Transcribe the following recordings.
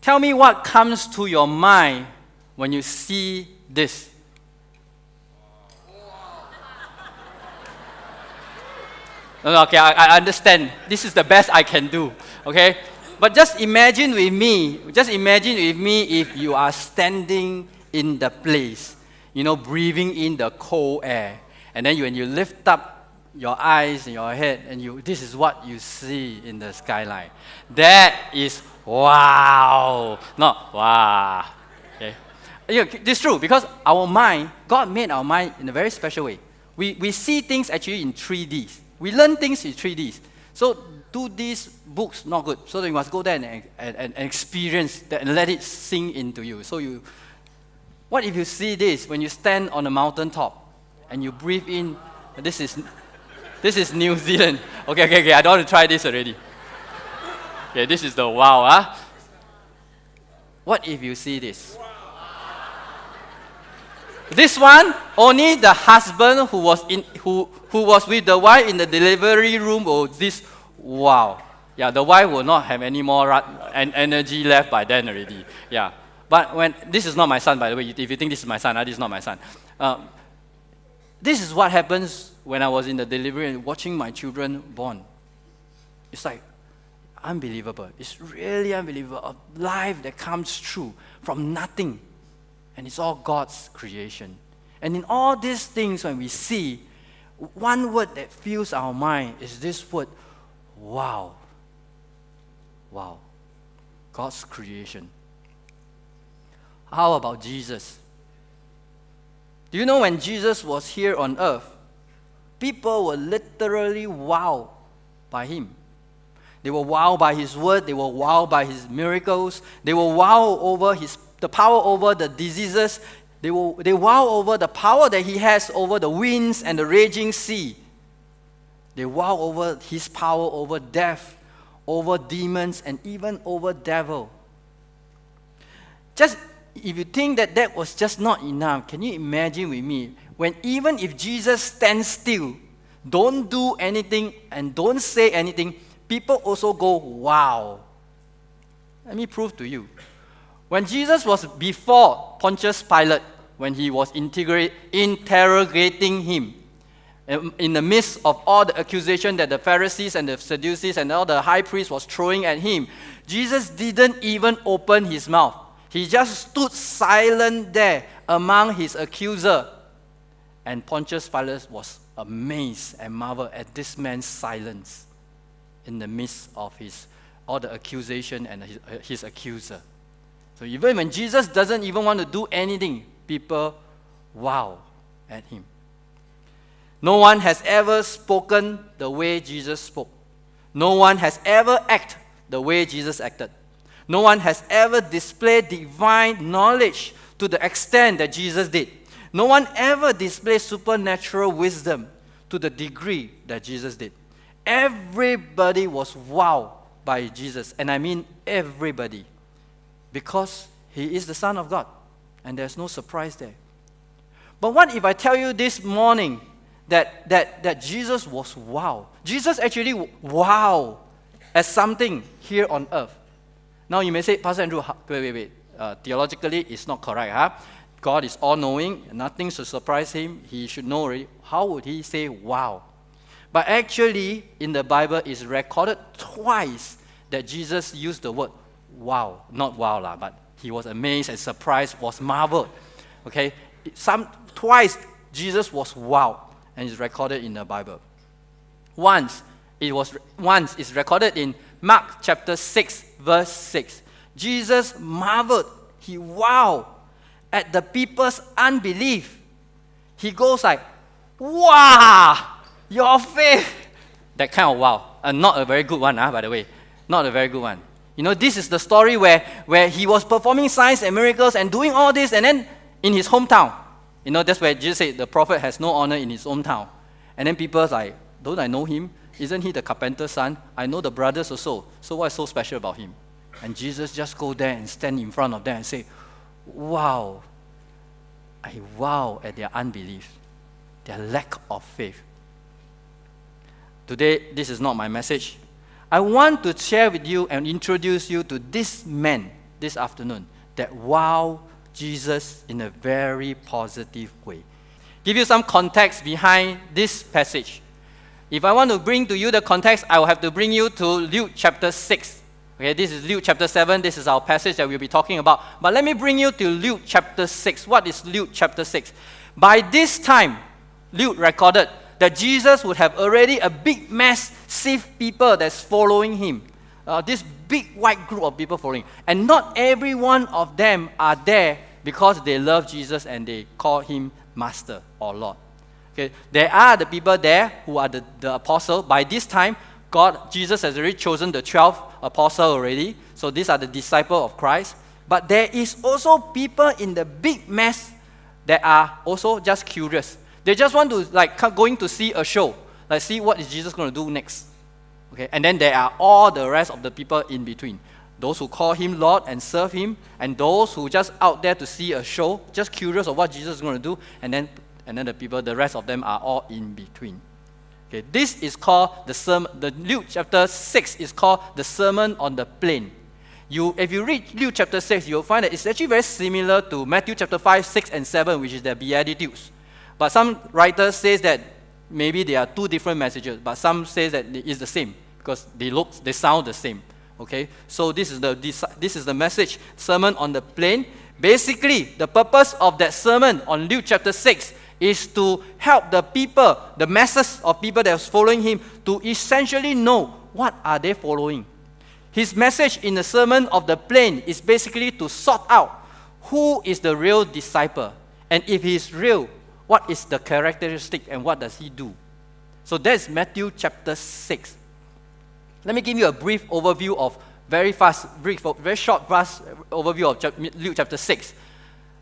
Tell me what comes to your mind when you see this. Okay, I understand. This is the best I can do. Okay? But just imagine with me if you are standing in the place, breathing in the cold air. And then when you lift up your eyes and your head, and this is what you see in the skyline. That is wow. Not wow. Okay? This is true because God made our mind in a very special way. We see things actually in 3Ds. We learn things in 3Ds. So 2Ds books not good. So you must go there and experience that and let it sink into you. What if you see this when you stand on a mountaintop and you breathe in? This is New Zealand. Okay. I don't want to try this already. Okay, this is the wow. What if you see this? This one, only the husband who was with the wife in the delivery room will this wow. Yeah, the wife will not have any more energy left by then already. Yeah, but this is not my son, by the way. If you think this is my son, this is not my son. This is what happens when I was in the delivery and watching my children born. It's like unbelievable. It's really unbelievable. A life that comes true from nothing. And it's all God's creation. And in all these things, when we see, one word that fills our mind is this word, wow. Wow. God's creation. How about Jesus? Do you know when Jesus was here on earth, people were literally wowed by him. They were wowed by his word. They were wowed by his miracles. They were wowed over the power over the diseases. They wow over the power that he has over the winds and the raging sea. They wow over his power over death, over demons, and even over devil. Just if you think that was just not enough, can you imagine with me, even if Jesus stands still, don't do anything and don't say anything, people also go, wow. Let me prove to you. When Jesus was before Pontius Pilate, when he was interrogating him, in the midst of all the accusation that the Pharisees and the Sadducees and all the high priests was throwing at him, Jesus didn't even open his mouth. He just stood silent there among his accuser. And Pontius Pilate was amazed and marveled at this man's silence in the midst of all the accusation and his accuser. So even when Jesus doesn't even want to do anything, people wow at him. No one has ever spoken the way Jesus spoke. No one has ever acted the way Jesus acted. No one has ever displayed divine knowledge to the extent that Jesus did. No one ever displayed supernatural wisdom to the degree that Jesus did. Everybody was wowed by Jesus, and I mean everybody. Because he is the Son of God, and there's no surprise there. But what if I tell you this morning that Jesus was wow? Jesus actually wow as something here on earth. Now you may say, Pastor Andrew, wait. Theologically, it's not correct. Huh? God is all-knowing, nothing should surprise him. He should know already. How would he say wow? But actually, in the Bible, it's recorded twice that Jesus used the word wow, not wow but he was amazed and surprised, was marveled. Okay, twice Jesus was wowed, and it's recorded in the Bible. Once it's recorded in Mark chapter 6, verse 6. Jesus marveled, he wowed at the people's unbelief. He goes like, wow, your faith. That kind of wow, not a very good one, by the way, not a very good one. This is the story where he was performing signs and miracles and doing all this, and then in his hometown. That's where Jesus said the prophet has no honor in his hometown. And then people's like, don't I know him? Isn't he the carpenter's son? I know the brothers also. So what's so special about him? And Jesus just go there and stand in front of them and say, wow, I wow at their unbelief, their lack of faith. Today, this is not my message. I want to share with you and introduce you to this man this afternoon that wow Jesus in a very positive way. Give you some context behind this passage. If I want to bring to you the context, I will have to bring you to Luke chapter 6. Okay, this is Luke chapter 7. This is our passage that we'll be talking about. But let me bring you to Luke chapter 6. What is Luke chapter 6? By this time, Luke recorded that Jesus would have already a big massive people that's following him. This big white group of people following. And not every one of them are there because they love Jesus and they call him Master or Lord. Okay, there are the people there who are the apostle. By this time, Jesus has already chosen the 12 apostles already. So these are the disciples of Christ. But there is also people in the big mass that are also just curious. They just want to going to see a show. Like see what is Jesus going to do next. Okay, and then there are all the rest of the people in between. Those who call him Lord and serve him, and those who just out there to see a show, just curious of what Jesus is going to do, and then the rest of them are all in between. Okay, this is called the sermon. The Luke chapter 6 is called the Sermon on the Plain. If you read Luke chapter 6, you'll find that it's actually very similar to Matthew chapter 5, 6, and 7, which is the Beatitudes. But some writers say that maybe there are two different messages, but some say that it's the same because they sound the same. Okay, so this is the message, Sermon on the Plain. Basically, the purpose of that sermon on Luke chapter 6 is to help the people, the masses of people that are following him, to essentially know what are they following. His message in the Sermon of the Plain is basically to sort out who is the real disciple, and if he is real, what is the characteristic and what does he do. So that's Matthew chapter 6. Let me give you a brief overview of very short overview of Luke chapter 6.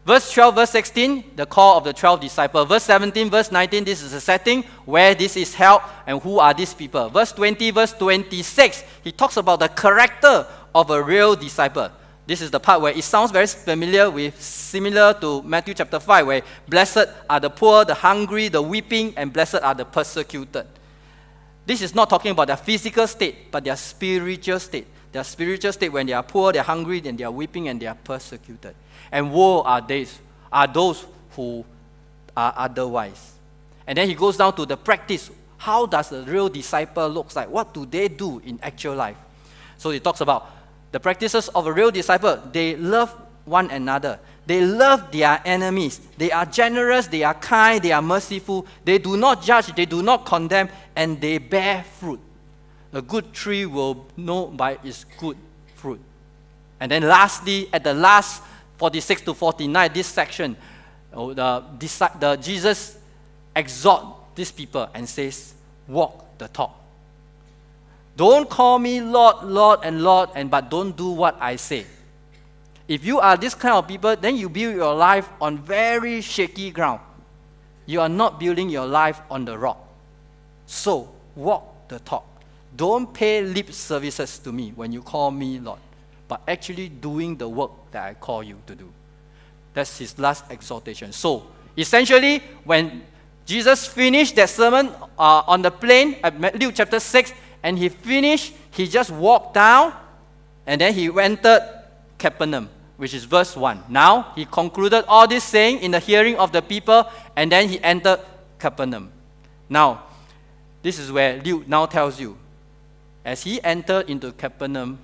Verse 12, verse 16, the call of the 12 disciples. Verse 17, verse 19, this is the setting where this is held and who are these people. Verse 20, verse 26, he talks about the character of a real disciple. This is the part where it sounds very similar to Matthew chapter 5, where blessed are the poor, the hungry, the weeping, and blessed are the persecuted. This is not talking about their physical state, but their spiritual state. Their spiritual state when they are poor, they are hungry, and they are weeping, and they are persecuted. And woe are those who are otherwise. And then he goes down to the practice. How does a real disciple look like? What do they do in actual life? So he talks about the practices of a real disciple. They love one another. They love their enemies. They are generous, they are kind, they are merciful. They do not judge, they do not condemn, and they bear fruit. A good tree will know by its good fruit. And then lastly, at the last 46 to 49, this section, Jesus exhorts these people and says, walk the talk. Don't call me Lord, Lord, but don't do what I say. If you are this kind of people, then you build your life on very shaky ground. You are not building your life on the rock. So, walk the talk. Don't pay lip services to me when you call me Lord, but actually doing the work that I call you to do. That's his last exhortation. So, essentially, when Jesus finished that sermon on the plain at Luke chapter 6, and he finished, he just walked down, and then he entered Capernaum, which is verse 1. Now, he concluded all this saying in the hearing of the people, and then he entered Capernaum. Now, this is where Luke now tells you, as he entered into Capernaum,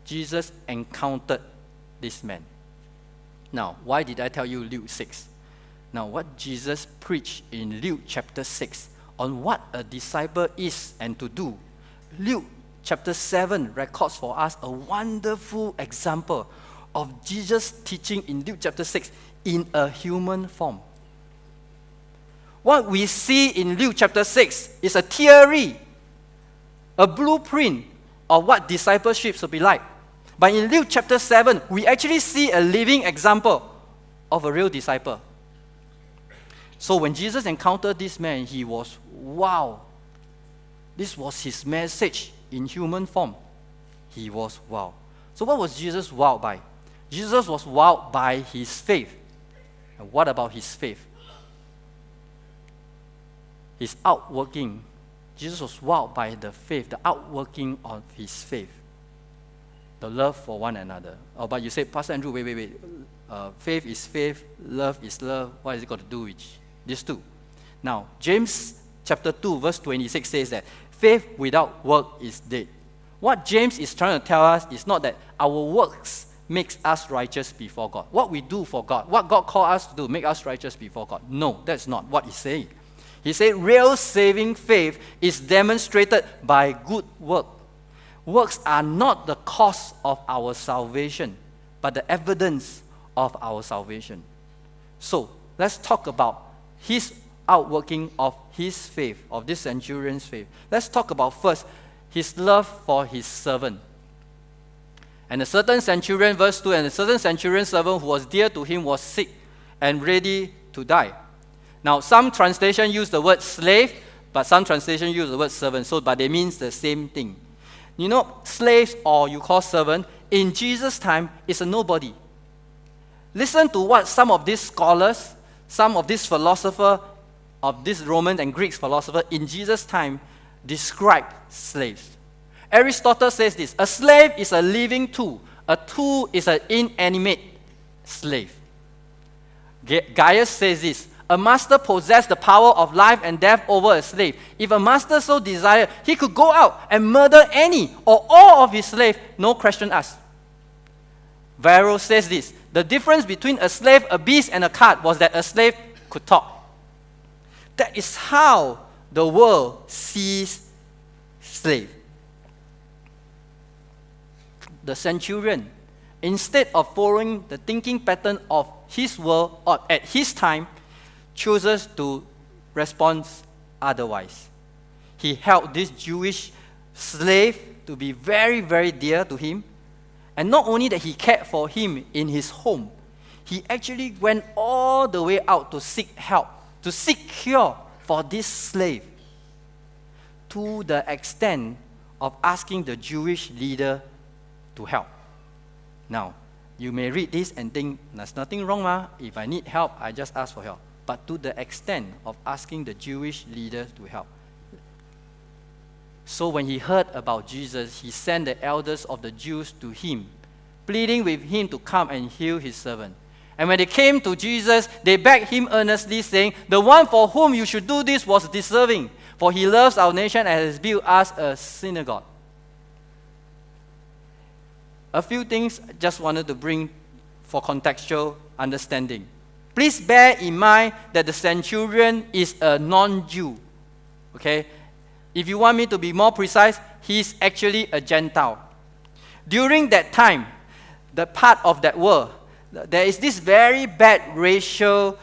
Jesus encountered this man. Now, why did I tell you Luke 6? Now, what Jesus preached in Luke chapter 6 on what a disciple is and to do, Luke chapter 7 records for us a wonderful example of Jesus teaching in Luke chapter 6 in a human form. What we see in Luke chapter 6 is a theory, a blueprint of what discipleship should be like. But in Luke chapter 7, we actually see a living example of a real disciple. So when Jesus encountered this man, he was, wow. This was his message in human form. He was wow. So what was Jesus wowed by? Jesus was wowed by his faith. And what about his faith? His outworking. Jesus was wowed by the faith, the outworking of his faith. The love for one another. Oh, but you say, Pastor Andrew, wait. Faith is faith, love is love. What is it got to do with these two? Now, James chapter 2, verse 26 says that faith without work is dead. What James is trying to tell us is not that our works makes us righteous before God. What we do for God, what God called us to do, make us righteous before God. No, that's not what he's saying. He said real saving faith is demonstrated by good work. Works are not the cause of our salvation, but the evidence of our salvation. So, let's talk about his outworking of his faith, of this centurion's faith. Let's talk about first his love for his servant. And a certain centurion, verse 2, and a certain centurion servant who was dear to him was sick and ready to die. Now, some translation use the word slave, but some translation use the word servant, but they mean the same thing. You know, slaves, or you call servant, in Jesus' time is a nobody. Listen to what some of these scholars, some of these philosophers, of these Roman and Greek philosophers in Jesus' time described slaves. Aristotle says this: a slave is a living tool. A tool is an inanimate slave. Gaius says this: a master possessed the power of life and death over a slave. If a master so desired, he could go out and murder any or all of his slaves, no question asked. Varro says this: the difference between a slave, a beast, and a cart was that a slave could talk. That is how the world sees slave. The centurion, instead of following the thinking pattern of his world or at his time, chooses to respond otherwise. He held this Jewish slave to be very, very dear to him. And not only that he cared for him in his home, he actually went all the way out to seek help, to seek cure for this slave, to the extent of asking the Jewish leader to help. Now, you may read this and think, there's nothing wrong, ma. If I need help, I just ask for help. But to the extent of asking the Jewish leader to help. So when he heard about Jesus, he sent the elders of the Jews to him, pleading with him to come and heal his servant. And when they came to Jesus, they begged him earnestly, saying, the one for whom you should do this was deserving, for he loves our nation and has built us a synagogue. A few things I just wanted to bring for contextual understanding. Please bear in mind that the centurion is a non-Jew. Okay? If you want me to be more precise, he's actually a Gentile. During that time, the part of that world, there is this very bad racial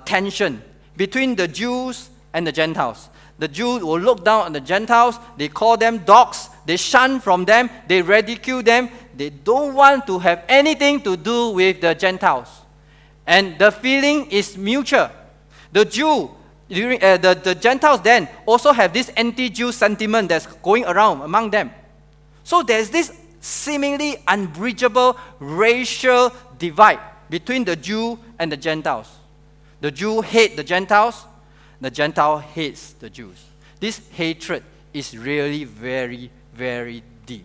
tension between the Jews and the Gentiles. The Jews will look down on the Gentiles, they call them dogs, they shun from them, they ridicule them, they don't want to have anything to do with the Gentiles. And the feeling is mutual. The Gentiles then also have this anti-Jew sentiment that's going around among them. So there's this seemingly unbridgeable racial divide between the Jew and the Gentiles. The Jew hate the Gentiles, the Gentile hates the Jews. This hatred is really very, very deep.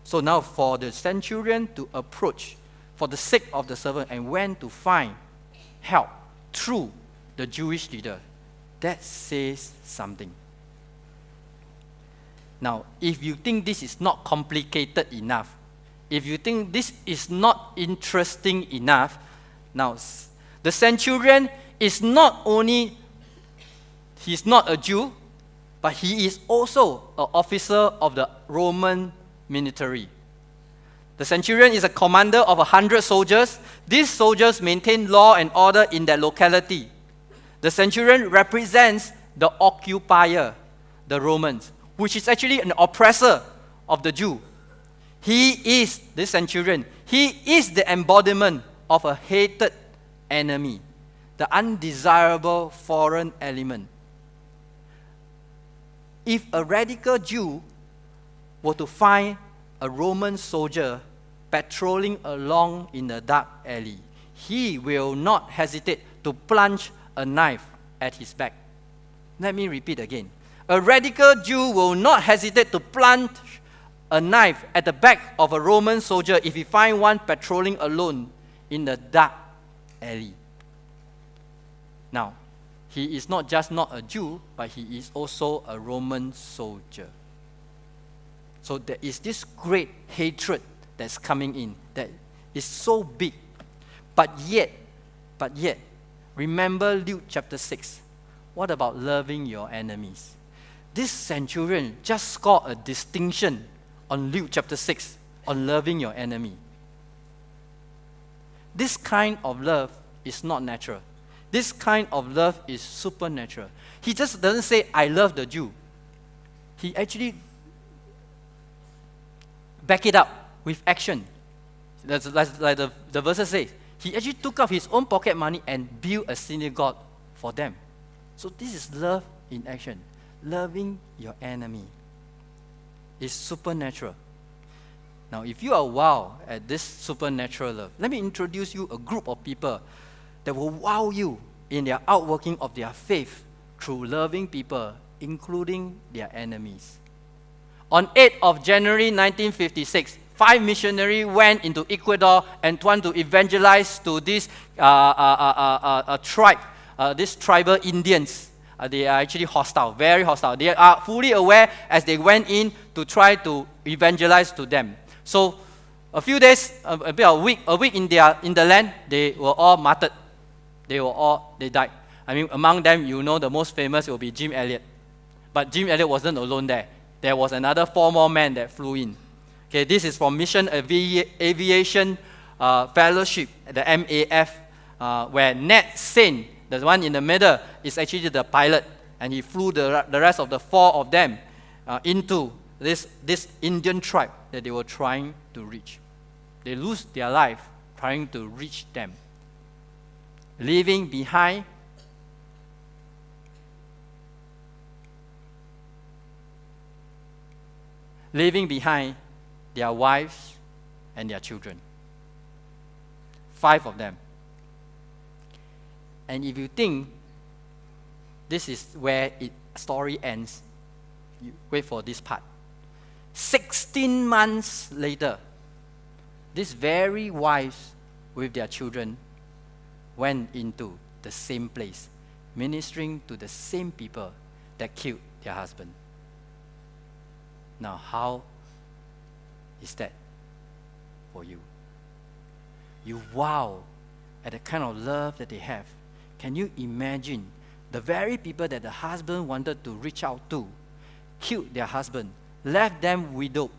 So now for the centurion to approach for the sake of the servant and went to find help through the Jewish leader, that says something. Now, if you think this is not complicated enough, if you think this is not interesting enough, now the centurion is not only, he's not a Jew, but he is also an officer of the Roman military. The centurion is a commander of 100 soldiers. These soldiers maintain law and order in their locality. The centurion represents the occupier, the Romans, which is actually an oppressor of the Jew. He is, this centurion, he is the embodiment of a hated enemy, the undesirable foreign element. If a radical Jew were to find a Roman soldier patrolling along in a dark alley, he will not hesitate to plunge a knife at his back. Let me repeat again. A radical Jew will not hesitate to plunge a knife at the back of a Roman soldier if he find one patrolling alone in the dark alley. Now, he is not just not a Jew, but he is also a Roman soldier. So there is this great hatred that's coming in that is so big. But yet, remember Luke chapter 6. What about loving your enemies? This centurion just scored a distinction on Luke chapter 6 on loving your enemy. This kind of love is not natural. This kind of love is supernatural. He just doesn't say, I love the Jew. He actually back it up with action. That's like the verses say. He actually took out his own pocket money and built a synagogue for them. So this is love in action. Loving your enemy is supernatural. Now, if you are wow at this supernatural love, let me introduce you a group of people that will wow you in their outworking of their faith through loving people, including their enemies. On 8th of January 1956, 5 missionaries went into Ecuador and want to evangelize to this tribe, these tribal Indians. They are actually hostile, very hostile. They are fully aware as they went in to try to evangelize to them. So a few days, a week in the land, they were all martyred. They died. I mean, among them, you know, the most famous will be Jim Elliot. But Jim Elliot wasn't alone there. There was another 4 more men that flew in. Okay, this is from Mission Aviation Fellowship, the MAF, where Ned Saint, the one in the middle, is actually the pilot, and he flew the rest of the 4 of them into this Indian tribe that they were trying to reach. They lose their life trying to reach them, leaving behind their wives and their children. 5 of them. And if you think this is where story ends, you wait for this part. 16 months later, these very wives with their children went into the same place, ministering to the same people that killed their husband. Now, how is that for you? You wow at the kind of love that they have. Can you imagine the very people that the husband wanted to reach out to killed their husband, left them widowed,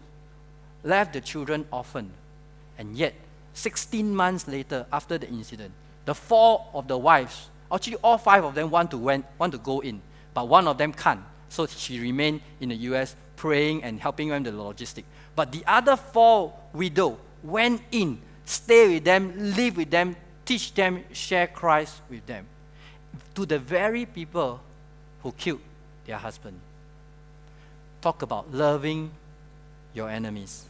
left the children orphaned, and yet 16 months later after the incident, the 4 of the wives, actually all 5 of them want to go in, but one of them can't. So she remained in the US praying and helping them with the logistics. But the other 4 widows went in, stay with them, live with them, teach them, share Christ with them, to the very people who killed their husband. Talk about loving your enemies.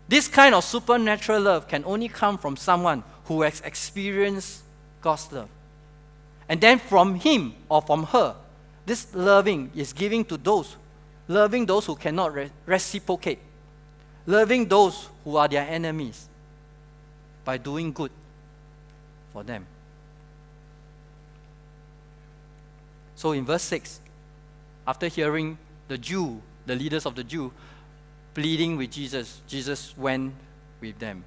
This kind of supernatural love can only come from someone who has experienced God's love. And then from him or from her, this loving is giving to those, loving those who cannot reciprocate, loving those who are their enemies by doing good for them. So in verse 6, after hearing the leaders of the Jew, pleading with Jesus, Jesus went with them.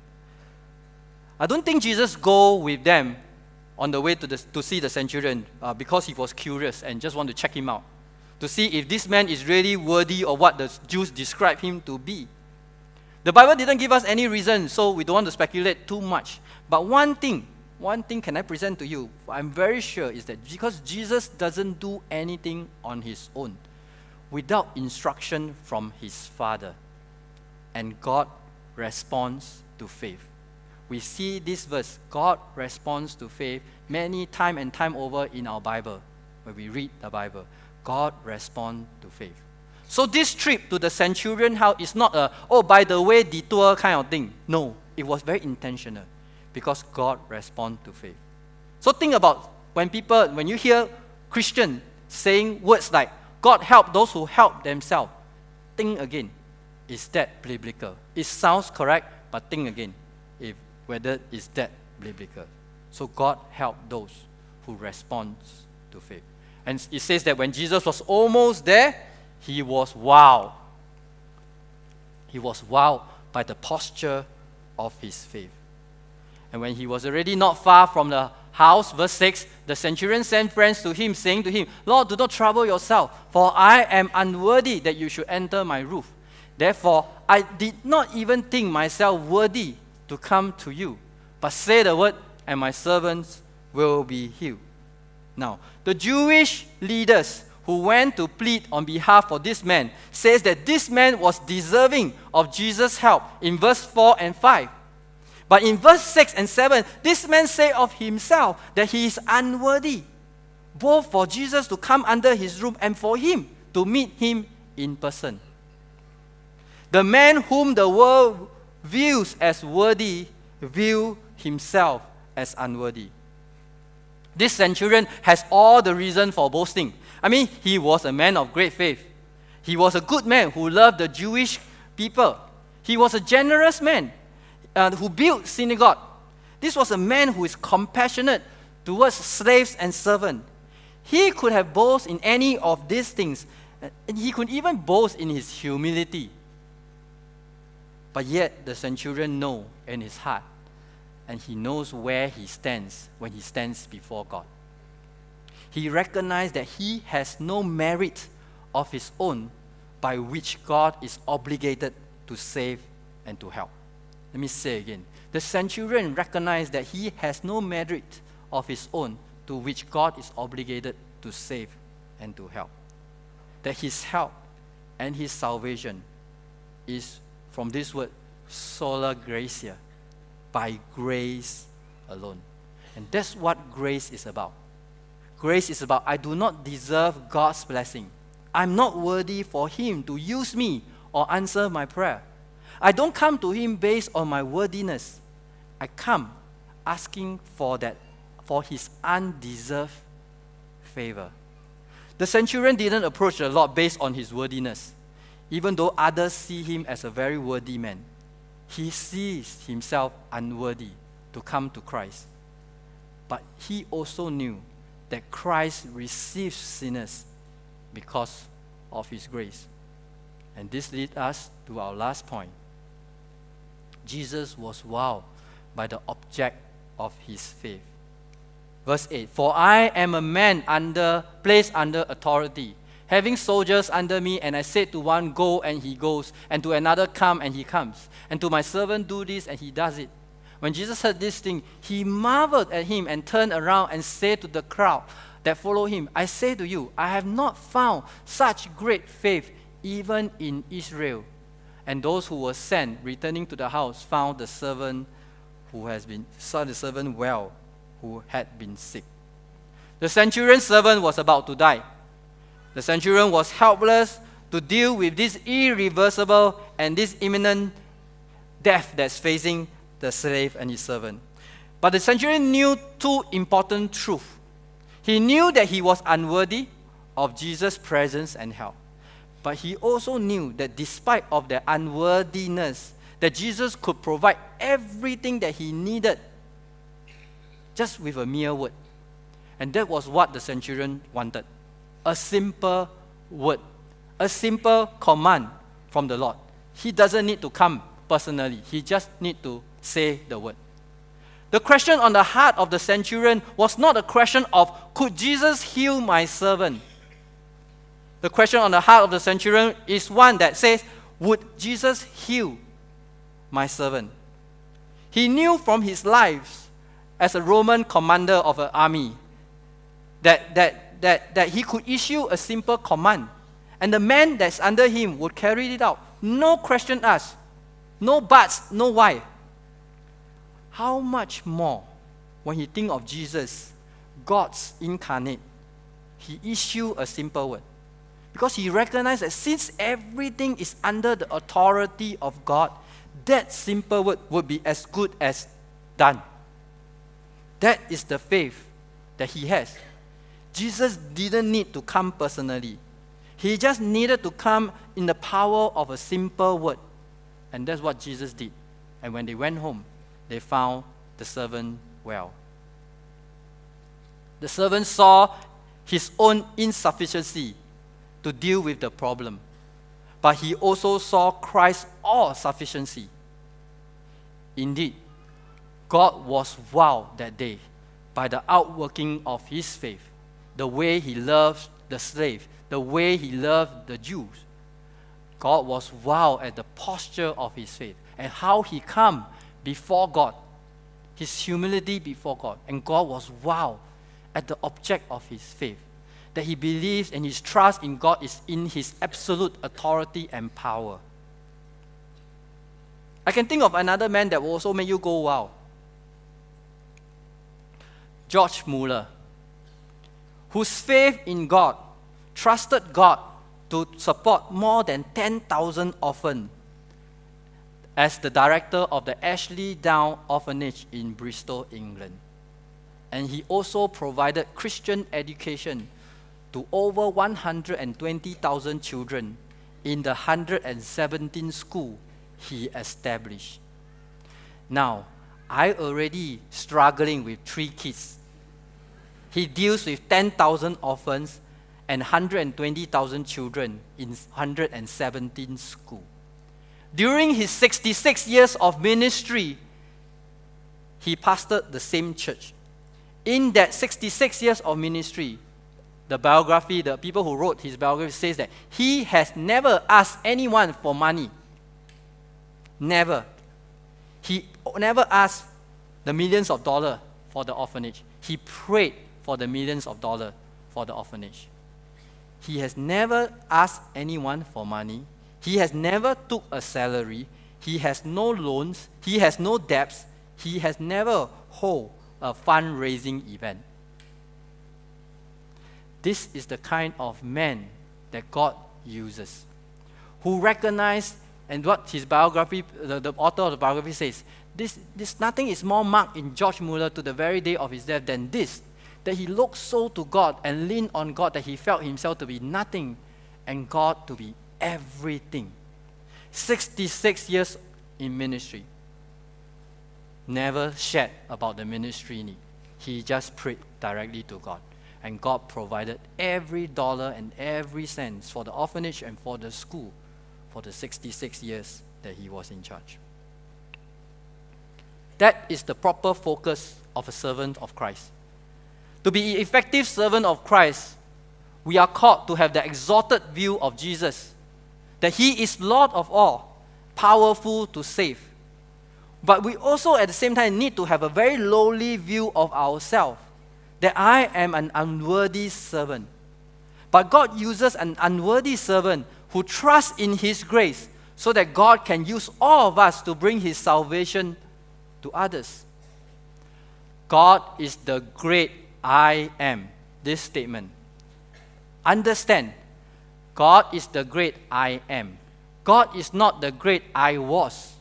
I don't think Jesus go with them on the way to see the centurion because he was curious and just want to check him out, to see if this man is really worthy of what the Jews describe him to be. The Bible didn't give us any reason, so we don't want to speculate too much. But one thing can I present to you, I'm very sure, is that because Jesus doesn't do anything on his own without instruction from his Father, and God responds to faith. We see this verse, God responds to faith, many time and time over in our Bible. When we read the Bible, God responds to faith. So this trip to the centurion house is not a, oh, by the way, detour kind of thing. No, it was very intentional because God responds to faith. So think about when you hear Christians saying words like, God help those who help themselves. Think again. is that biblical? It sounds correct, but think again, whether it's that biblical. So God helped those who respond to faith. And it says that when Jesus was almost there, he was wowed. He was wowed by the posture of his faith. And when he was already not far from the house, verse 6, the centurion sent friends to him, saying to him, Lord, do not trouble yourself, for I am unworthy that you should enter my roof. Therefore, I did not even think myself worthy to come to you, but say the word, and my servants will be healed. Now, the Jewish leaders who went to plead on behalf of this man says that this man was deserving of Jesus' help in verse 4 and 5. But in verse 6 and 7, this man said of himself that he is unworthy, both for Jesus to come under his roof and for him to meet him in person. The man whom the world views as worthy views himself as unworthy. This centurion has all the reason for boasting. I mean, he was a man of great faith. He was a good man who loved the Jewish people. He was a generous man who built synagogue. This was a man who is compassionate towards slaves and servants. He could have boasted in any of these things. And he could even boast in his humility. But yet the centurion knows in his heart, and he knows where he stands when he stands before God. He recognized that he has no merit of his own by which God is obligated to save and to help. Let me say again. The centurion recognized that he has no merit of his own to which God is obligated to save and to help. That his help and his salvation is from this word, sola gratia, by grace alone. And that's what grace is about. Grace is about, I do not deserve God's blessing. I'm not worthy for him to use me or answer my prayer. I don't come to him based on my worthiness. I come asking for his undeserved favor. The centurion didn't approach the Lord based on his worthiness. Even though others see him as a very worthy man, he sees himself unworthy to come to Christ. But he also knew that Christ receives sinners because of his grace. And this leads us to our last point. Jesus was wowed by the object of his faith. Verse 8, for I am a man placed under authority, having soldiers under me, and I said to one, go, and he goes, and to another, come, and he comes, and to my servant, do this, and he does it. When Jesus heard this thing, he marveled at him and turned around and said to the crowd that followed him, I say to you, I have not found such great faith even in Israel. And those who were sent, returning to the house, found the servant well, who had been sick. The centurion's servant was about to die. The centurion was helpless to deal with this irreversible and this imminent death that's facing the slave and his servant. But the centurion knew two important truths. He knew that he was unworthy of Jesus' presence and help. But he also knew that despite of their unworthiness, that Jesus could provide everything that he needed just with a mere word. And that was what the centurion wanted. A simple word, a simple command from the Lord. He doesn't need to come personally. He just needs to say the word. The question on the heart of the centurion was not a question of, could Jesus heal my servant? The question on the heart of the centurion is one that says, would Jesus heal my servant? He knew from his life as a Roman commander of an army that he could issue a simple command, and the man that's under him would carry it out. No question asked, no buts, no why. How much more when he think of Jesus, God's incarnate, he issued a simple word. Because he recognized that since everything is under the authority of God, that simple word would be as good as done. That is the faith that he has. Jesus didn't need to come personally. He just needed to come in the power of a simple word. And that's what Jesus did. And when they went home, they found the servant well. The servant saw his own insufficiency to deal with the problem, but he also saw Christ's all-sufficiency. Indeed, God was wowed that day by the outworking of his faith, the way he loved the slave, the way he loved the Jews. God was wowed at the posture of his faith and how he come before God, his humility before God. And God was wowed at the object of his faith, that he believes and his trust in God is in his absolute authority and power. I can think of another man that will also make you go wow. George Muller, whose faith in God trusted God to support more than 10,000 orphans as the director of the Ashley Down Orphanage in Bristol, England. And he also provided Christian education to over 120,000 children in the 117 schools he established. Now, I already struggling with 3 kids. He deals with 10,000 orphans and 120,000 children in 117 schools. During his 66 years of ministry, he pastored the same church. In that 66 years of ministry, the biography, the people who wrote his biography says that he has never asked anyone for money. Never. He never asked the millions of dollars for the orphanage. He prayed for the millions of dollars for the orphanage. He has never asked anyone for money. He has never took a salary. He has no loans. He has no debts. He has never held a fundraising event. This is the kind of man that God uses, who recognized, and what his biography, the author of the biography says, this nothing is more marked in George Muller to the very day of his death than this, that he looked so to God and leaned on God that he felt himself to be nothing and God to be everything. 66 years in ministry. Never shared about the ministry need. He just prayed directly to God. And God provided every dollar and every cent for the orphanage and for the school for the 66 years that he was in charge. That is the proper focus of a servant of Christ. To be an effective servant of Christ, we are called to have the exalted view of Jesus, that he is Lord of all, powerful to save. But we also at the same time need to have a very lowly view of ourselves, that I am an unworthy servant. But God uses an unworthy servant who trusts in his grace so that God can use all of us to bring his salvation to others. God is the great I am. This statement. Understand, God is the great I am. God is not the great I was.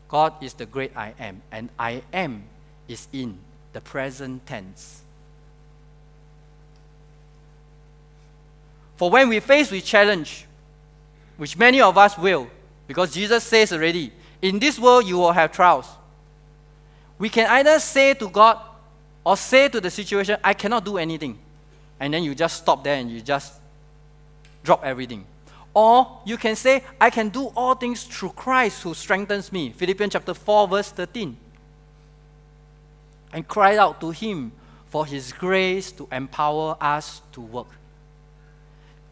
God is the great I am. And I am is in the present tense. For when we face with challenge, which many of us will, because Jesus says already, in this world you will have trials. We can either say to God or say to the situation, I cannot do anything. And then you just stop there and you just drop everything. Or you can say, I can do all things through Christ who strengthens me. Philippians chapter 4 verse 13. And cry out to him for his grace to empower us to work.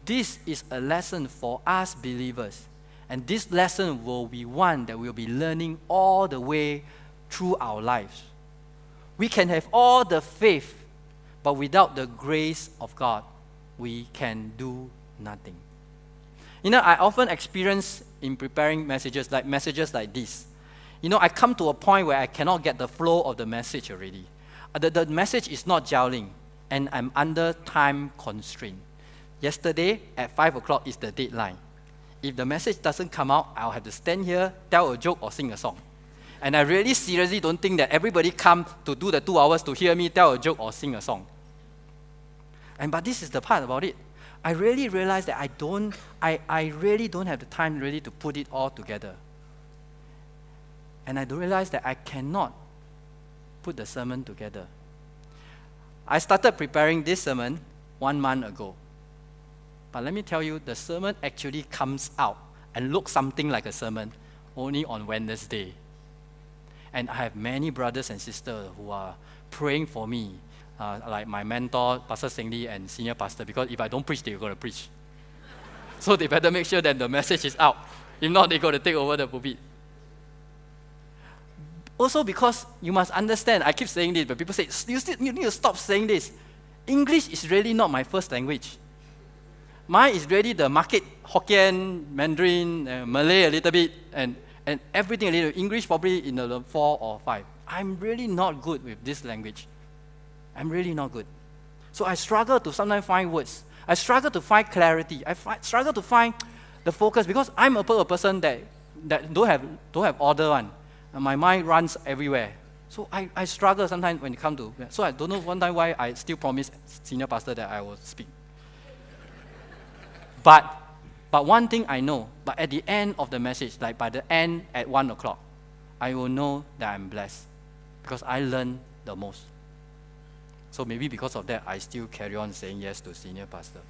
This is a lesson for us believers. And this lesson will be one that we'll be learning all the way through our lives. We can have all the faith, but without the grace of God, we can do nothing. You know, I often experience in preparing messages like this. You know, I come to a point where I cannot get the flow of the message already. The message is not gelling, and I'm under time constraint. Yesterday at 5 o'clock is the deadline. If the message doesn't come out, I'll have to stand here, tell a joke, or sing a song. And I really seriously don't think that everybody come to do the 2 hours to hear me tell a joke or sing a song. But this is the part about it. I really realized that I really don't have the time really to put it all together. And I realized that I cannot put the sermon together. I started preparing this sermon 1 month ago. But let me tell you, the sermon actually comes out and looks something like a sermon only on Wednesday. And I have many brothers and sisters who are praying for me, like my mentor, Pastor Seng Lee, and senior pastor, because if I don't preach, they're going to preach. So they better make sure that the message is out. If not, they're going to take over the pulpit. Also because you must understand, I keep saying this, but people say, you need to stop saying this. English is really not my first language. Mine is really the market, Hokkien, Mandarin, Malay a little bit, and everything a little. English probably in the 4 or 5. I'm really not good with this language. I'm really not good. So I struggle to sometimes find words. I struggle to find clarity. I struggle to find the focus, because I'm a person that don't have order one. And my mind runs everywhere. So I struggle sometimes when it comes to, so I don't know one time why I still promise senior pastor that I will speak. But one thing I know, but at the end of the message, like by the end at 1 o'clock, I will know that I'm blessed, because I learn the most. So maybe because of that, I still carry on saying yes to senior pastor.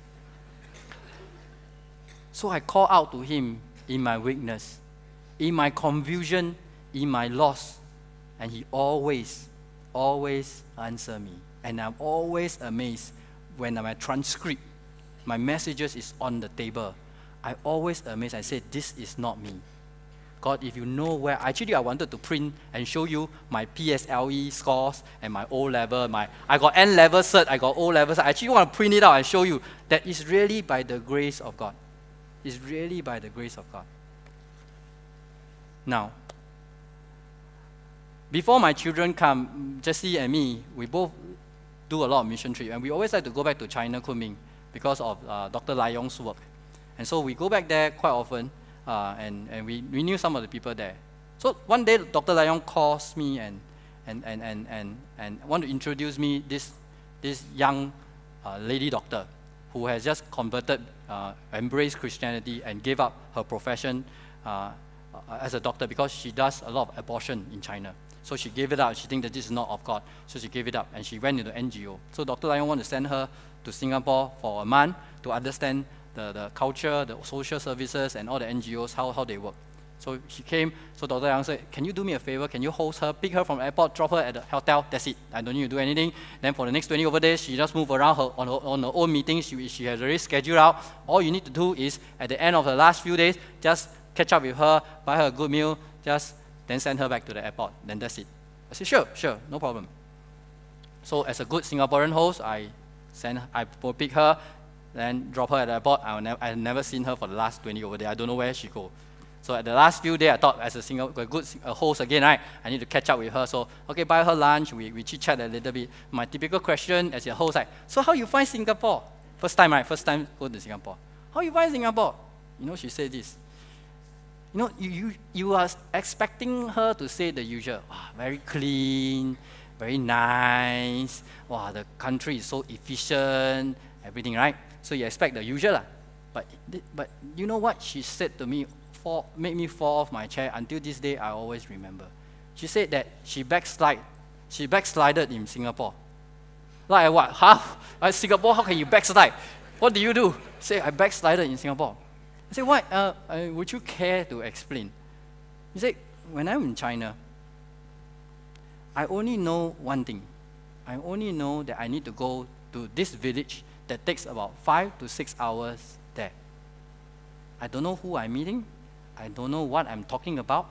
So I call out to him in my weakness, in my confusion, in my loss, and he always answer me. And I'm always amazed when my transcript, my messages is on the table. I always amazed. I say, this is not me. God, if you know where, actually I wanted to print and show you my PSLE scores and my O-level, I got N-level cert, I got O-level cert. I actually want to print it out and show you that it's really by the grace of God. It's really by the grace of God. Now, before my children come, Jesse and me, we both do a lot of mission trip, and we always like to go back to China, Kunming, because of Dr. Lai Yong's work. And so we go back there quite often, and we knew some of the people there. So one day, Dr. Lai Yong calls me and want to introduce me this young lady doctor who has just converted, embraced Christianity, and gave up her profession as a doctor, because she does a lot of abortion in China. So she gave it up. She thinks that this is not of God. So she gave it up, and she went into NGO. So Dr. Lai Yong wanted to send her to Singapore for a month to understand the culture, the social services, and all the NGOs, how they work. So she came. So Dr. Lai Yong said, can you do me a favor? Can you host her, pick her from the airport, drop her at the hotel? That's it. I don't need to do anything. Then for the next 20 over days, she just move around on her own meetings. She has already scheduled out. All you need to do is, at the end of the last few days, just catch up with her, buy her a good meal, then send her back to the airport. Then that's it. I said, sure, no problem. So as a good Singaporean host, I will pick her, then drop her at the airport. I've never seen her for the last 20 over there. I don't know where she go. So at the last few days, I thought as a good host again, right, I need to catch up with her. So, okay, buy her lunch, we chit-chat a little bit. My typical question as a host, so how you find Singapore? First time go to Singapore. How you find Singapore? She said this. You are expecting her to say the usual, very clean, very nice, the country is so efficient, everything, right? So you expect the usual. But you know what she said to me, made me fall off my chair. Until this day, I always remember. She said that she backslided in Singapore. Like what? Singapore, how can you backslide? What do you do? Say, I backslided in Singapore. I said, what? Would you care to explain? He said, when I'm in China, I only know one thing. I only know that I need to go to this village that takes about 5 to 6 hours there. I don't know who I'm meeting. I don't know what I'm talking about.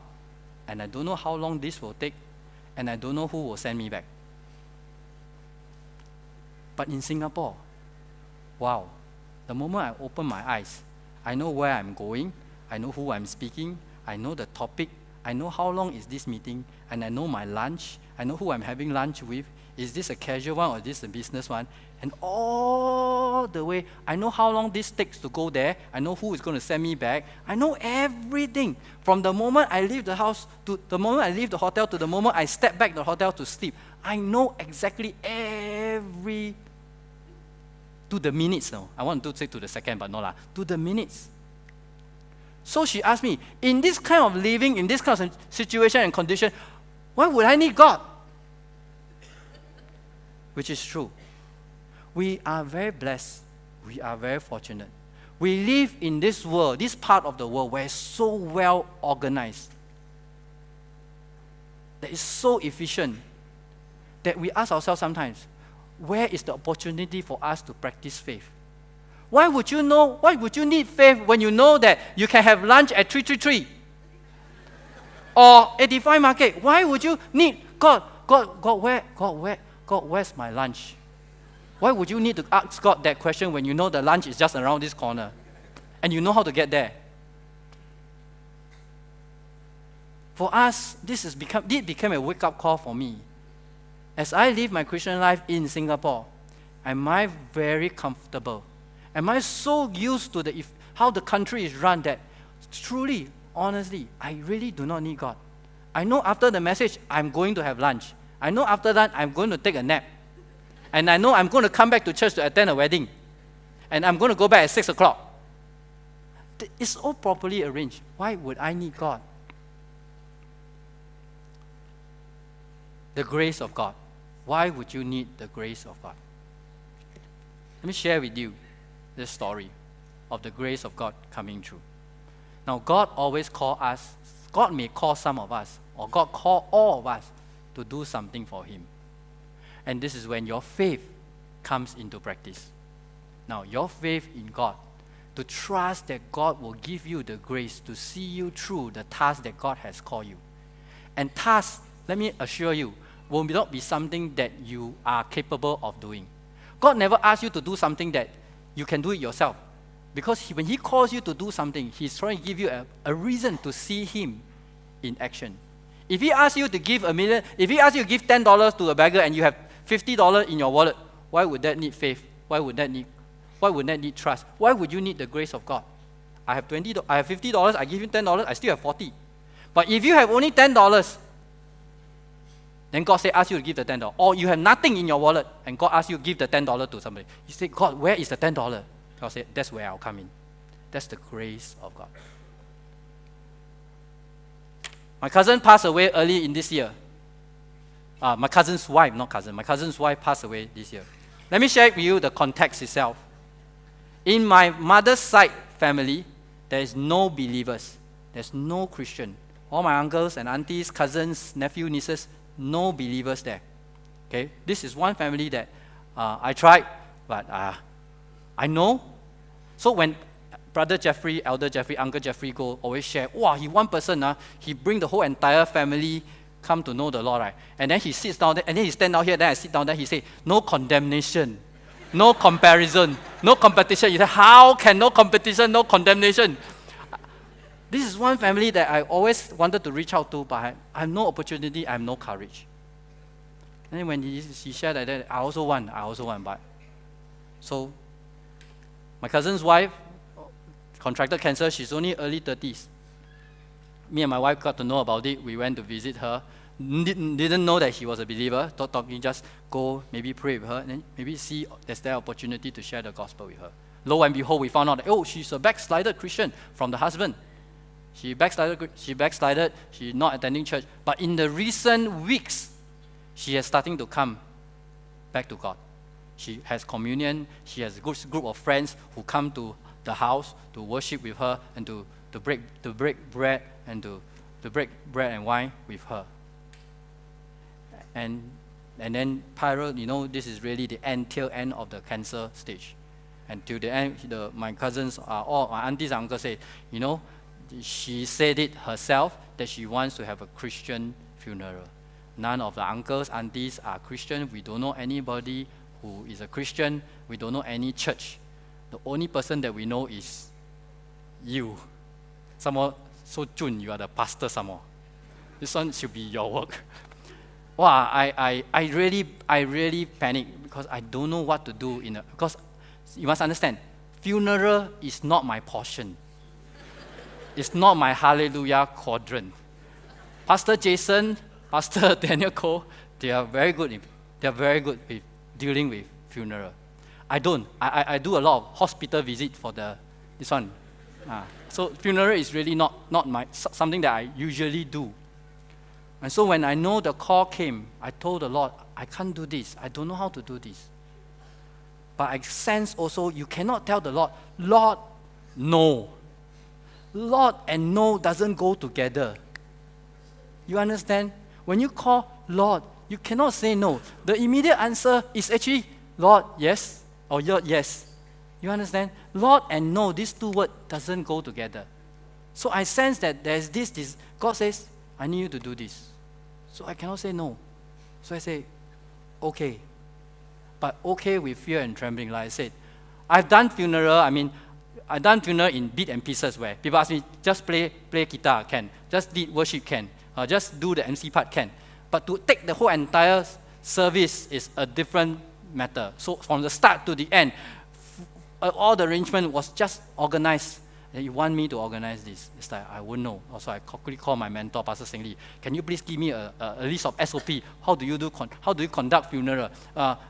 And I don't know how long this will take. And I don't know who will send me back. But in Singapore, wow, the moment I open my eyes, I know where I'm going, I know who I'm speaking, I know the topic, I know how long is this meeting, and I know my lunch, I know who I'm having lunch with. Is this a casual one or is this a business one? And all the way, I know how long this takes to go there, I know who is going to send me back, I know everything. From the moment I leave the house, to the moment I leave the hotel, to the moment I step back to the hotel to sleep, I know exactly every To the minutes, no. I want to say to the second, but no lah. To the minutes. So she asked me, in this kind of living, in this kind of situation and condition, why would I need God? Which is true. We are very blessed. We are very fortunate. We live in this world, this part of the world where it's so well organized, that is so efficient, that we ask ourselves sometimes, where is the opportunity for us to practice faith? Why would you need faith when you know that you can have lunch at 333 or 85 Market? Why would you need God, where's my lunch? Why would you need to ask God that question when you know the lunch is just around this corner and you know how to get there? For us, it became a wake-up call for me. As I live my Christian life in Singapore, am I very comfortable? Am I so used to how the country is run that truly, honestly, I really do not need God? I know after the message, I'm going to have lunch. I know after that, I'm going to take a nap. And I know I'm going to come back to church to attend a wedding. And I'm going to go back at 6 o'clock. It's all properly arranged. Why would I need God? The grace of God. Why would you need the grace of God? Let me share with you this story of the grace of God coming true. Now, God always calls us, God may call some of us, or God call all of us to do something for Him. And this is when your faith comes into practice. Now, your faith in God, to trust that God will give you the grace to see you through the task that God has called you. And tasks, let me assure you, will not be something that you are capable of doing. God never asks you to do something that you can do it yourself. Because when He calls you to do something, He's trying to give you a reason to see Him in action. If He asks you to give $1 million, if He asks you to give $10 to a beggar and you have $50 in your wallet, why would that need faith? Why would that need trust? Why would you need the grace of God? I have $50, I give you $10, I still have $40. But if you have only $10, then God ask you to give the $10. Or you have nothing in your wallet and God asks you to give the $10 to somebody. You say, God, where is the $10? God said, that's where I'll come in. That's the grace of God. My cousin passed away early in this year. My cousin's wife passed away this year. Let me share with you the context itself. In my mother's side family, there is no believers. There's no Christian. All my uncles and aunties, cousins, nephews, nieces, no believers there. Okay, this is one family that I tried, but I know. So when Brother Jeffrey, Elder Jeffrey, Uncle Jeffrey go always share, wow, he one person, he bring the whole entire family come to know the Lord, right? And then he sits down there, and then he stand down here, then I sit down there, he say, no condemnation, no comparison, no competition. He said, how can no competition, no condemnation? This is one family that I always wanted to reach out to, but I have no opportunity, I have no courage. And then when he shared that, I also want, but. So, my cousin's wife contracted cancer, she's only early 30s. Me and my wife got to know about it, we went to visit her. Didn't know that she was a believer, thought we just go, maybe pray with her, and then maybe see there's that opportunity to share the gospel with her. Lo and behold, we found out that, she's a backslided Christian from the husband. She backslided, she's not attending church. But in the recent weeks, she is starting to come back to God. She has communion, she has a good group of friends who come to the house to worship with her and to break bread and to break bread and wine with her. And then this is really the tail end of the cancer stage. And till the end, my cousins, all my aunties and uncles say, she said it herself that she wants to have a Christian funeral. None of the uncles, aunties are Christian. We don't know anybody who is a Christian. We don't know any church. The only person that we know is you. Someone so Jun, you are the pastor somehow. This one should be your work. Wow, I really panic because I don't know what to do because you must understand, funeral is not my portion. It's not my hallelujah quadrant. Pastor Jason, Pastor Daniel Cole, they are very good with dealing with funeral. I don't. I do a lot of hospital visit for this one. So funeral is really not something that I usually do. And so when I know the call came, I told the Lord, I can't do this. I don't know how to do this. But I sense also, you cannot tell the Lord, Lord, no. Lord and no doesn't go together. You understand? When you call Lord, you cannot say no. The immediate answer is actually, Lord, yes, or Lord, yes. You understand? Lord and no, these two words doesn't go together. So I sense that there's this. God says, I need you to do this. So I cannot say no. So I say, okay. But okay with fear and trembling, like I said. I've done funeral in bits and pieces where people ask me, just play guitar, can. Just lead worship, can. Just do the MC part, can. But to take the whole entire service is a different matter. So from the start to the end, all the arrangement was just organized. And you want me to organize this? It's like, I wouldn't know. Also, I quickly call my mentor, Pastor Seng Lee. Can you please give me a list of SOP? How do you conduct funeral?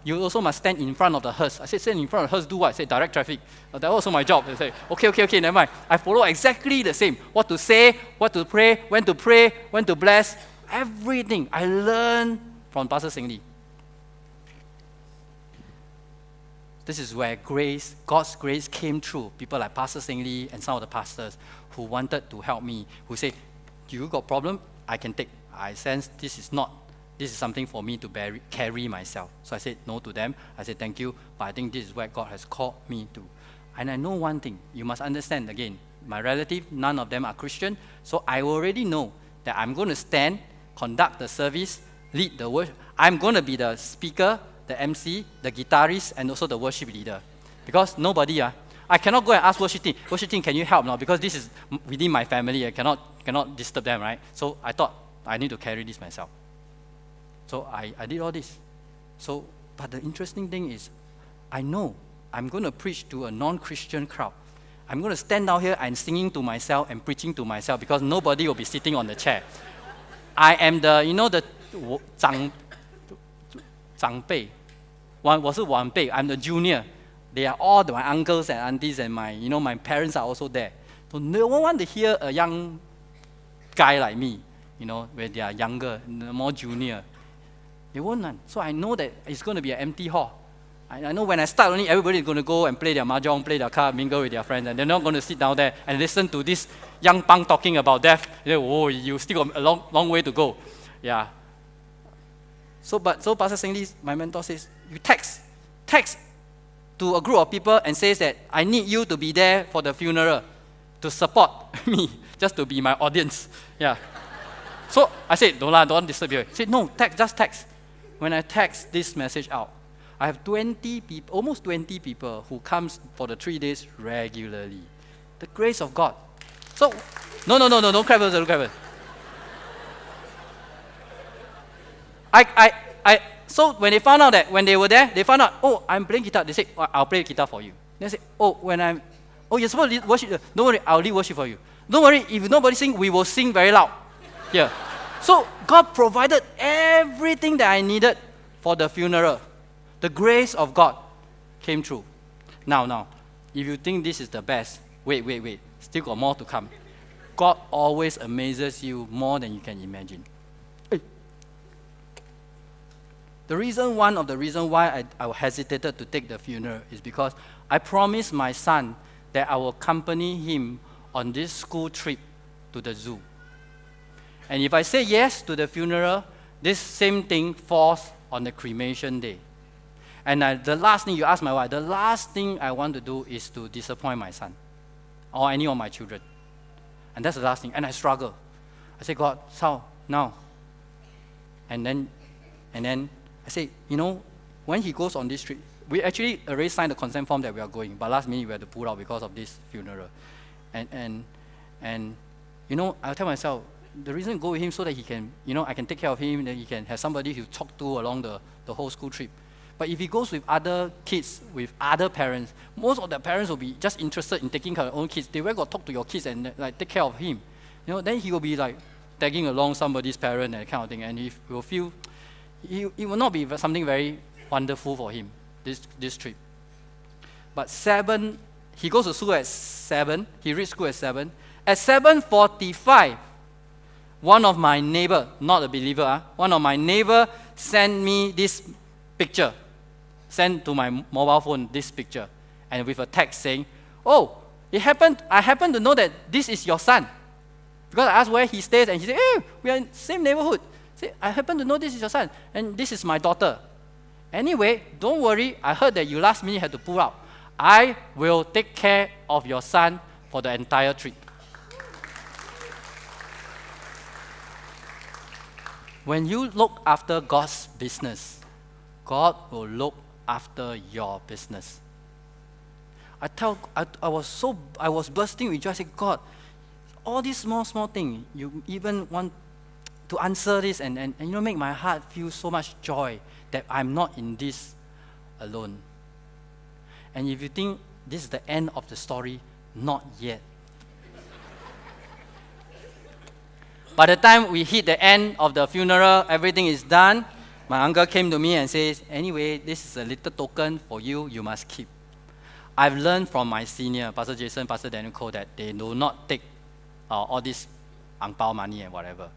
You also must stand in front of the hearse. I said, stand in front of the hearse, do what? I said, direct traffic. That was also my job. They say, okay, never mind. I follow exactly the same. What to say, what to pray, when to bless. Everything I learned from Pastor Seng Lee. This is where God's grace came through. People like Pastor Seng Lee and some of the pastors who wanted to help me, who say, you got problem? I can take. I sense this is something for me to carry myself. So I said no to them. I said thank you, but I think this is where God has called me to. And I know one thing, you must understand again, my relative, none of them are Christian, so I already know that I'm going to stand, conduct the service, lead the worship. I'm going to be the speaker, the MC, the guitarist, and also the worship leader. Because nobody, I cannot go and ask worship team, can you help now? Because this is within my family, I cannot disturb them, right? So I thought, I need to carry this myself. So I did all this. So, but the interesting thing is, I know I'm going to preach to a non-Christian crowd. I'm going to stand down here and singing to myself and preaching to myself because nobody will be sitting on the chair. I am the 长辈, 我是晚辈, I'm the junior. They are all my uncles and aunties and my parents are also there. So no one want to hear a young guy like me, where they are younger, more junior. They won't. So I know that it's going to be an empty hall. I know when I start only, everybody is going to go and play their mahjong, play their card, mingle with their friends, and they're not going to sit down there and listen to this young punk talking about death. You still got a long way to go. Yeah. So Pastor Seng Lee, my mentor says, you text to a group of people and says that I need you to be there for the funeral to support me, just to be my audience. Yeah. So I said, don't disturb you. He said, no, just text. When I text this message out, I have almost 20 people who comes for the 3 days regularly. The grace of God. So, no, don't clap. So when they found out that when they were there, they found out, oh, I'm playing guitar. They said, oh, I'll play guitar for you. They said, you're supposed to lead worship. Don't worry, I'll lead worship for you. Don't worry, if nobody sing, we will sing very loud. Yeah. So God provided everything that I needed for the funeral. The grace of God came through. Now, if you think this is the best, wait. Still got more to come. God always amazes you more than you can imagine. One of the reasons why I hesitated to take the funeral is because I promised my son that I will accompany him on this school trip to the zoo. And if I say yes to the funeral, this same thing falls on the cremation day. And the last thing, you ask my wife, the last thing I want to do is to disappoint my son or any of my children. And that's the last thing. And I struggle. I say, God, how now? And then I say, when he goes on this trip, we actually already signed the consent form that we are going, but last minute we had to pull out because of this funeral. And I'll tell myself, the reason I go with him so that he can, I can take care of him, that he can have somebody to talk to along the whole school trip. But if he goes with other kids, with other parents, most of the parents will be just interested in taking care of their own kids. They will go talk to your kids and take care of him. Then he will be tagging along somebody's parent and that kind of thing, and he will feel, it will not be something very wonderful for him, this trip. But 7, he goes to school at 7. He reaches school at 7. At 7:45, one of my neighbor, not a believer, one of my neighbor sent me this picture. Sent to my mobile phone this picture. And with a text saying, oh, I happen to know that this is your son. Because I asked where he stays, and he said, hey, we are in the same neighborhood. I happen to know this is your son, and this is my daughter. Anyway, don't worry, I heard that you last minute had to pull out. I will take care of your son for the entire trip. When you look after God's business, God will look after your business. I was bursting with joy. I said, God, all these small things, you even want to answer this and make my heart feel so much joy that I'm not in this alone. And if you think this is the end of the story, not yet. By the time we hit the end of the funeral, everything is done. My uncle came to me and says, anyway, this is a little token for you, you must keep. I've learned from my senior, Pastor Jason, Pastor Daniel Cole, that they do not take all this ang pao money and whatever.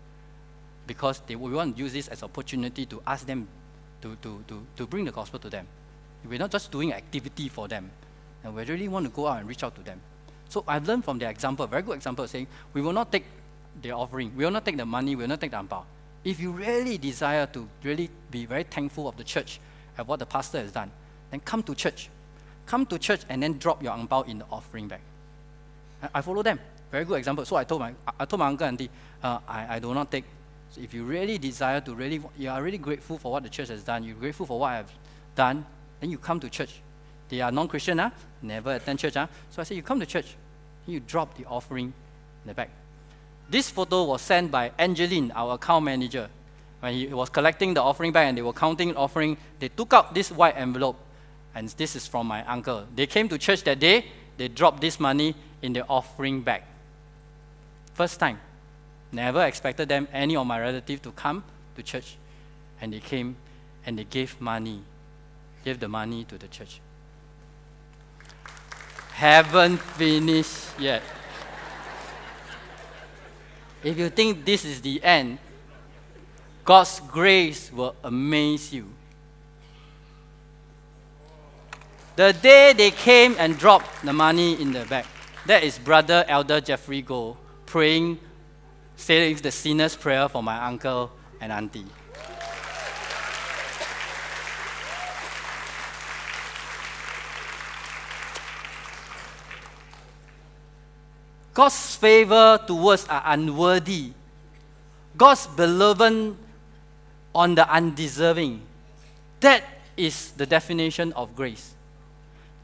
Because we want to use this as an opportunity to ask them to bring the gospel to them. We're not just doing activity for them. And we really want to go out and reach out to them. So I've learned from their example, a very good example, saying, we will not take the offering, we will not take the money, we will not take the ang pao. If you really desire to really be very thankful of the church and what the pastor has done, then come to church. Come to church and then drop your ang pao in the offering bag. I follow them. Very good example. So I told my uncle and auntie, I do not take. So if you really desire to you are really grateful for what the church has done, you're grateful for what I have done, then you come to church. They are non-Christian, never attend church. So I said, you come to church, you drop the offering in the bag. This photo was sent by Angeline, our account manager. When he was collecting the offering bag and they were counting the offering, they took out this white envelope. And this is from my uncle. They came to church that day, they dropped this money in the offering bag. First time. Never expected any of my relatives to come to church. And they came and they gave the money to the church. Haven't finished yet. If you think this is the end, God's grace will amaze you. The day they came and dropped the money in the bag, that is Brother Elder Jeffrey Goh praying, saying the sinner's prayer for my uncle and auntie. God's favor towards are unworthy. God's beloved on the undeserving. That is the definition of grace.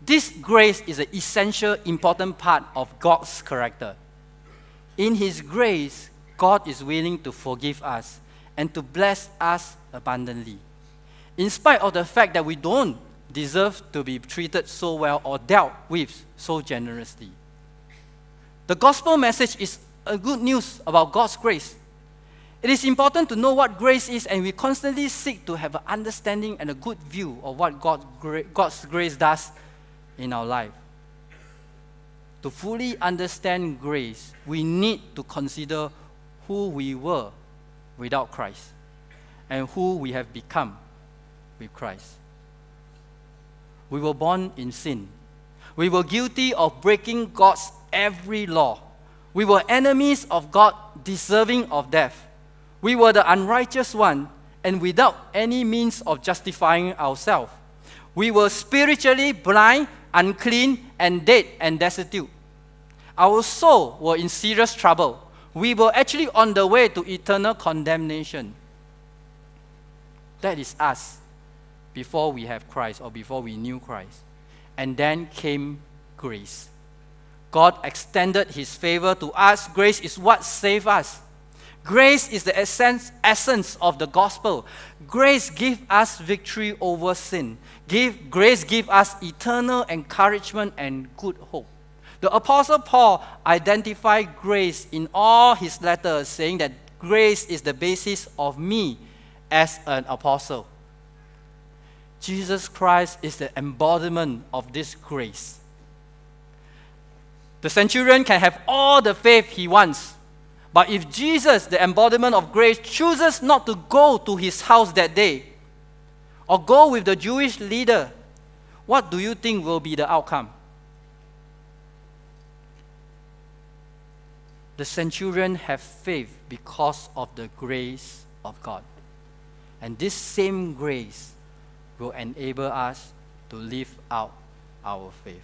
This grace is an essential, important part of God's character. In His grace, God is willing to forgive us and to bless us abundantly. In spite of the fact that we don't deserve to be treated so well or dealt with so generously. The gospel message is a good news about God's grace. It is important to know what grace is, and we constantly seek to have an understanding and a good view of what God's grace does in our life. To fully understand grace, we need to consider who we were without Christ and who we have become with Christ. We were born in sin. We were guilty of breaking God's every law. We were enemies of God, deserving of death. We were the unrighteous one, and without any means of justifying ourselves. We were spiritually blind, unclean, and dead and destitute. Our soul were in serious trouble. We were actually on the way to eternal condemnation. That is us before we have Christ or before we knew Christ. And then came grace. God extended His favor to us. Grace is what saved us. Grace is the essence of the gospel. Grace gives us victory over sin. Grace gives us eternal encouragement and good hope. The Apostle Paul identified grace in all his letters, saying that grace is the basis of me as an apostle. Jesus Christ is the embodiment of this grace. The centurion can have all the faith he wants, but if Jesus, the embodiment of grace, chooses not to go to his house that day, or go with the Jewish leader, what do you think will be the outcome? The centurion had faith because of the grace of God. And this same grace will enable us to live out our faith.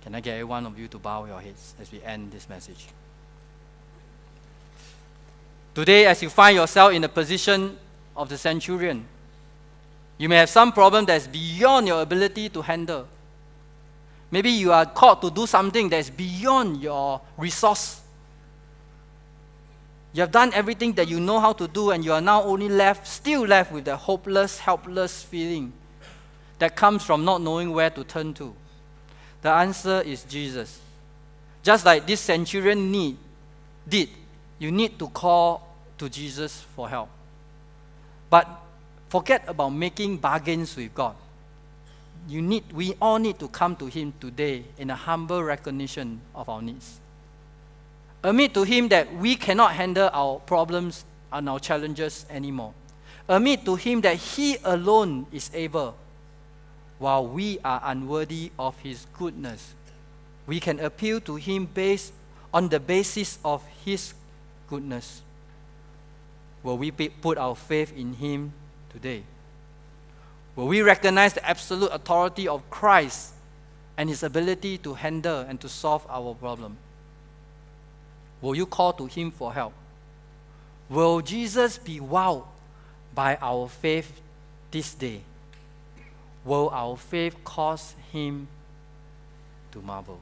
Can I get every one of you to bow your heads as we end this message? Today, as you find yourself in the position of the centurion, you may have some problem that's beyond your ability to handle. Maybe you are called to do something that's beyond your resource. You have done everything that you know how to do, and you are now only still left with the hopeless, helpless feeling that comes from not knowing where to turn to. The answer is Jesus. Just like this centurion did, you need to call to Jesus for help. But forget about making bargains with God. We all need to come to Him today in a humble recognition of our needs. Admit to Him that we cannot handle our problems and our challenges anymore. Admit to Him that He alone is able. While we are unworthy of His goodness, we can appeal to Him based on the basis of His goodness. Will we put our faith in Him today? Will we recognize the absolute authority of Christ and His ability to handle and to solve our problem? Will you call to Him for help? Will Jesus be wowed by our faith this day? Will our faith cause Him to marvel?